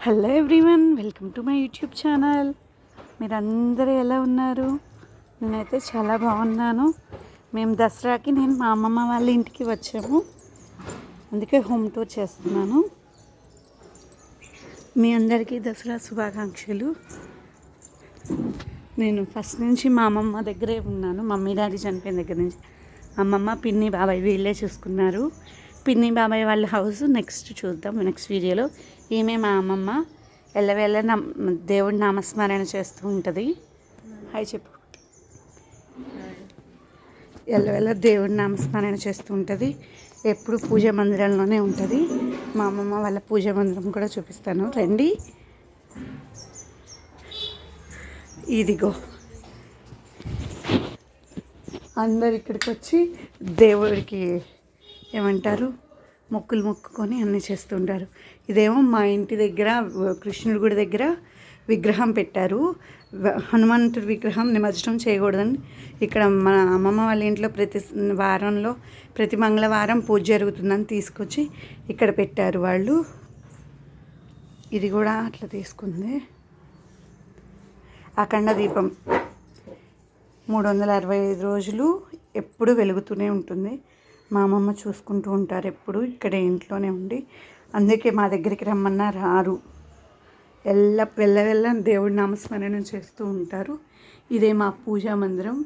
Hello everyone, welcome to my YouTube channel. మీరందరూ ఎలా ఉన్నారు? నేనైతే చాలా బాగున్నాను. మేము దసరాకి మా అమ్మమ్మ వాళ్ళ ఇంటికి వచ్చాము, అందుకే హోమ్ టూర్ చేస్తున్నాను. మీ అందరికీ దసరా శుభాకాంక్షలు. నేను ఫస్ట్ నుంచి మా అమ్మమ్మ దగ్గరే ఉన్నాను. మమ్మీ డాడీ చనిపోయిన దగ్గర నుంచి అమ్మమ్మ, పిన్ని, బాబాయ్ వీళ్ళే చూసుకున్నారు. పిన్ని బాబాయ్ వాళ్ళ హౌస్ నెక్స్ట్ చూద్దాం, నెక్స్ట్ వీడియోలో. ఈమె మా అమ్మమ్మ ఎల్లవేళ దేవుడి నామస్మరణ చేస్తూ ఉంటుంది. హాయ్ చెప్పు. ఎల్లవేళ దేవుడి నామస్మరణ చేస్తూ ఉంటుంది. ఎప్పుడు పూజ మందిరంలోనే ఉంటుంది. మా అమ్మమ్మ వాళ్ళ పూజ మందిరం కూడా చూపిస్తాను, రండి. ఇదిగో అందరు ఇక్కడికి వచ్చి దేవుడికి ఏమంటారు, మొక్కులు మొక్కుకొని అన్నీ చేస్తుంటారు. ఇదేమో మా ఇంటి దగ్గర కృష్ణుడి గుడి దగ్గర విగ్రహం పెట్టారు. హనుమంతుడి విగ్రహం నిమజ్జనం చేయకూడదని ఇక్కడ మన అమ్మమ్మ వాళ్ళ ఇంట్లో ప్రతి మంగళవారం పూజ జరుగుతుందని తీసుకొచ్చి ఇక్కడ పెట్టారు వాళ్ళు. ఇది కూడా అట్లా తీసుకుంది. అఖండ దీపం 365 రోజులు ఎప్పుడు వెలుగుతూనే ఉంటుంది. మా అమ్మమ్మ చూసుకుంటూ ఉంటారు ఎప్పుడు ఇక్కడే ఇంట్లోనే ఉండి. అందుకే మా దగ్గరికి రమ్మన్నా రారు. వెళ్ళ దేవుడి నామస్మరణ చేస్తూ ఉంటారు. ఇదే మా పూజా మందిరం.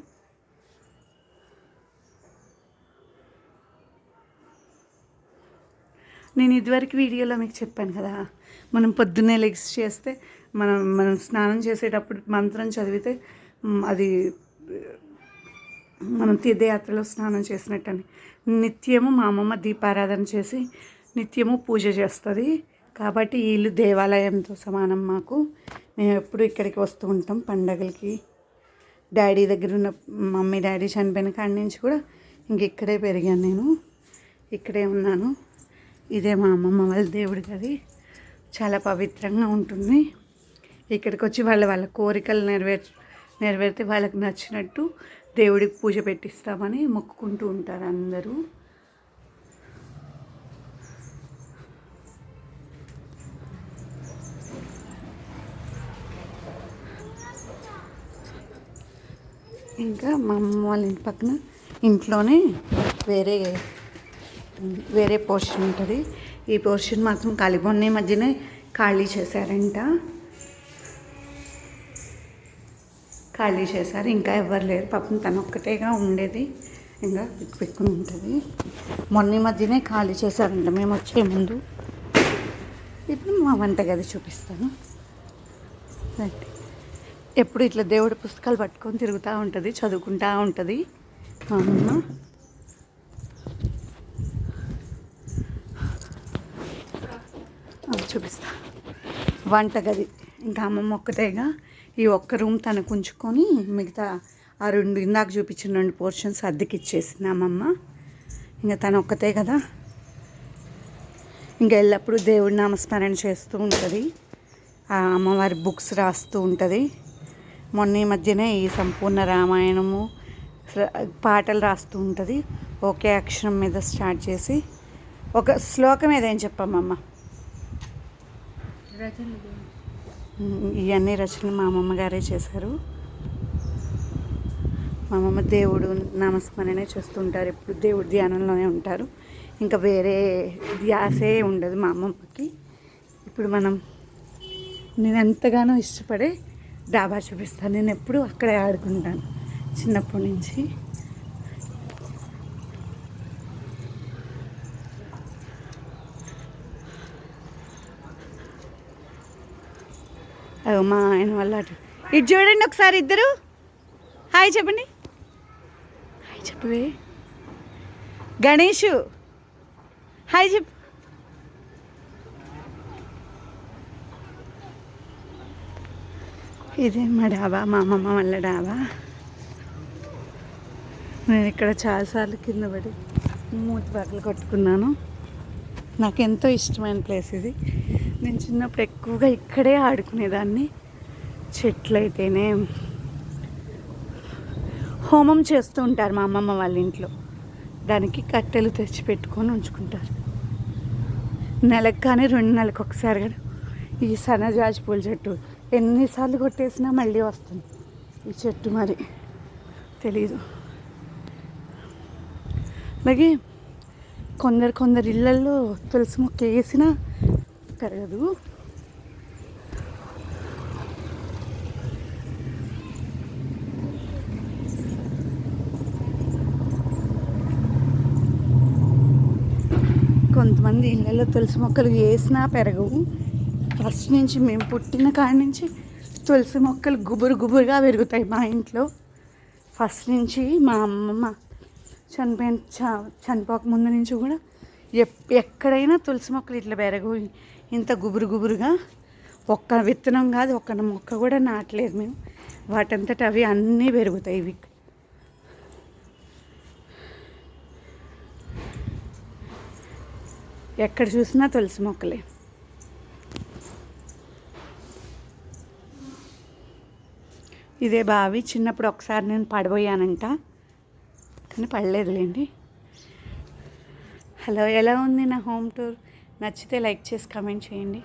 నేను ఇదివరకు వీడియోలో మీకు చెప్పాను కదా, మనం పొద్దున్నే లెగ్స్ చేస్తే మనం స్నానం చేసేటప్పుడు మంత్రం చదివితే అది మనం తీర్థయాత్రలో స్నానం చేసినట్టని. నిత్యము మా అమ్మమ్మ దీపారాధన చేసి నిత్యము పూజ చేస్తుంది. కాబట్టి ఈ ఇల్లు దేవాలయంతో సమానం మాకు. మేము ఎప్పుడు ఇక్కడికి వస్తూ ఉంటాం పండగలకి. డాడీ దగ్గర ఉన్న మమ్మీ డాడీ చనిపోయిన కాడి నుంచి కూడా ఇక్కడే పెరిగాను నేను, ఇక్కడే ఉన్నాను. ఇదే మా అమ్మమ్మ వాళ్ళ దేవుడి గది. చాలా పవిత్రంగా ఉంటుంది. ఇక్కడికి వచ్చి వాళ్ళ కోరికలు నెరవేరితే వాళ్ళకి నచ్చినట్టు దేవుడికి పూజ పెట్టిస్తామని మొక్కుకుంటూ ఉంటారు అందరూ. ఇంకా మా అమ్మ వాళ్ళ ఇంటి పక్కన ఇంట్లోనే వేరే పోర్షన్ ఉంటుంది. ఈ పోర్షన్ మాత్రం మొన్న మధ్యనే ఖాళీ చేశారంట. ఇంకా ఎవరు లేరు పాపం, తను ఒక్కటేగా ఉండేది. ఇంకా పెక్కుని ఉంటుంది. మొన్న మధ్యనే ఖాళీ చేశారంట మేము వచ్చే ముందు. ఇప్పుడు మా వంటగది చూపిస్తాను. ఎప్పుడు ఇట్లా దేవుడి పుస్తకాలు పట్టుకొని తిరుగుతూ ఉంటుంది, చదువుకుంటూ ఉంటుంది మా అమ్మ. చూపిస్తా వంటగది. ఇంకా అమ్మమ్మ ఒక్కటేగా ఈ ఒక్క రూమ్ తనకు ఉంచుకొని మిగతా ఆ ఇందాక చూపించిన 2 పోర్షన్స్ అద్దెకి ఇచ్చేసింది అమ్మమ్మ. ఇంకా తను ఒక్కతే కదా, ఇంకా ఎల్లప్పుడూ దేవుడి నామస్మరణ చేస్తూ ఉంటుంది. ఆ అమ్మవారి బుక్స్ రాస్తూ ఉంటుంది. మొన్న ఈ మధ్యనే ఈ సంపూర్ణ రామాయణము పాటలు రాస్తూ ఉంటుంది. ఒకే అక్షరం మీద స్టార్ట్ చేసి ఒక శ్లోకం ఏదేం చెప్పమ్మమ్మ. ఇవన్నీ రచనలు మా అమ్మమ్మ గారే చేశారు. మా అమ్మమ్మ దేవుడు నామస్మరణే చేస్తుంటారు, ఎప్పుడు దేవుడి ధ్యానంలోనే ఉంటారు. ఇంకా వేరే ధ్యాసే ఉండదు మా అమ్మమ్మకి. ఇప్పుడు నేను ఎంతగానో ఇష్టపడే డాబా చూపిస్తాను. నేను ఎప్పుడు అక్కడే ఆడుకుంటాను చిన్నప్పటి నుంచి. అయ్యో మా ఆయన వల్ల ఇటు చూడండి ఒకసారి, ఇద్దరు హాయ్ చెప్పండి. హాయ్ చెప్పవే గణేషు, హాయ్ చెప్పు. ఇదే మా డాబా, మా అమ్మమ్మ వాళ్ళ డాబా. నేను ఇక్కడ చాలాసార్లు కింద పడి మూతి పగలు కొట్టుకున్నాను. నాకు ఎంతో ఇష్టమైన ప్లేస్ ఇది. నేను చిన్నప్పుడు ఎక్కువగా ఇక్కడే ఆడుకునేదాన్ని. చెట్లు అయితేనే హోమం చేస్తూ ఉంటారు మా అమ్మమ్మ వాళ్ళ ఇంట్లో. దానికి కట్టెలు తెచ్చి పెట్టుకొని ఉంచుకుంటారు. నెలకు కానీ 2 నెలలకు ఒకసారి కానీ ఈ సన్నజాజి పూల చెట్టు ఎన్నిసార్లు కొట్టేసినా మళ్ళీ వస్తుంది ఈ చెట్టు, మరి తెలీదు. అలాగే కొందరు ఇళ్ళల్లో తులసి మొక్క వేసినా పెరగదు. కొంతమంది ఇళ్ళల్లో తులసి మొక్కలు వేసినా పెరగవు. ఫస్ట్ నుంచి మేము పుట్టిన కాడి నుంచి తులసి మొక్కలు గుబురుగా పెరుగుతాయి మా ఇంట్లో. ఫస్ట్ నుంచి మా అమ్మమ్మ చనిపోక ముందు నుంచి కూడా ఎక్కడైనా తులసి మొక్కలు ఇట్లా పెరగవు, ఇంత గుబురుగా. ఒక్క విత్తనం కాదు, ఒక్క మొక్క కూడా నాటలేదు మేము. వాటంతట అవి అన్నీ పెరుగుతాయి. ఇవి ఎక్కడ చూసినా తులసి మొక్కలే. ఇదే బావి. చిన్నప్పుడు ఒకసారి నేను పడిపోయానంట, కానీ పడలేదులేండి. హలో, ఎలా ఉంది నా హోమ్ టూర్? నచ్చితే లైక్ చేసి కామెంట్ చేయండి.